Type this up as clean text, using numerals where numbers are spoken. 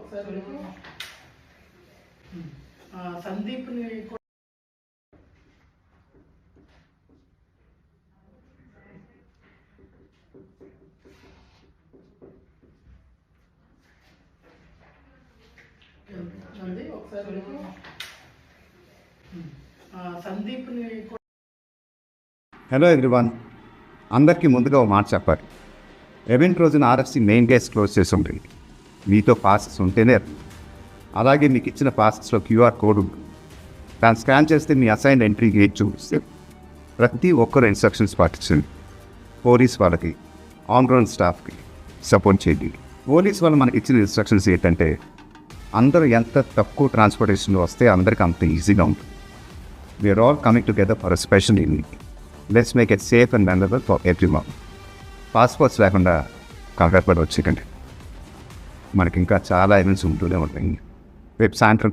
ఒకసారి సందీప్ని ఒకసారి సందీప్ని. Hello everyone, అందరికీ ముందుగా ఒక మాట చెప్పాలి. ఈవెంట్ రోజున ఆర్ఎఫ్సి మెయిన్ గేట్స్ క్లోజ్ చేసి ఉంటుంది. మీతో పాసెస్ ఉంటేనే, అలాగే మీకు ఇచ్చిన పాసెస్లో క్యూఆర్ కోడ్ ఉంటుంది. దాన్ని స్కాన్ చేస్తే మీ అసైన్ ఎంట్రీ గేట్ చూపిస్తే ప్రతి ఒక్కరు ఇన్స్ట్రక్షన్స్ పాటించండి. పోలీస్ వాళ్ళకి, ఆన్ గ్రౌండ్ స్టాఫ్కి సపోర్ట్ చేయండి. పోలీస్ వాళ్ళు మనకి ఇచ్చిన ఇన్స్ట్రక్షన్స్ ఏంటంటే, అందరూ ఎంత తక్కువ ట్రాన్స్పోర్టేషన్లో వస్తే అందరికీ అంత ఈజీగా ఉంటుంది. We are all coming together for a special evening. Let's make it safe and memorable for everyone. Passports లేకుండా కంగారు పడి వచ్చేకండి. మనకి ఇంకా చాలా ఈవెంట్స్ ఉంటూనే ఉంటాయి. రేపు సాయంత్రం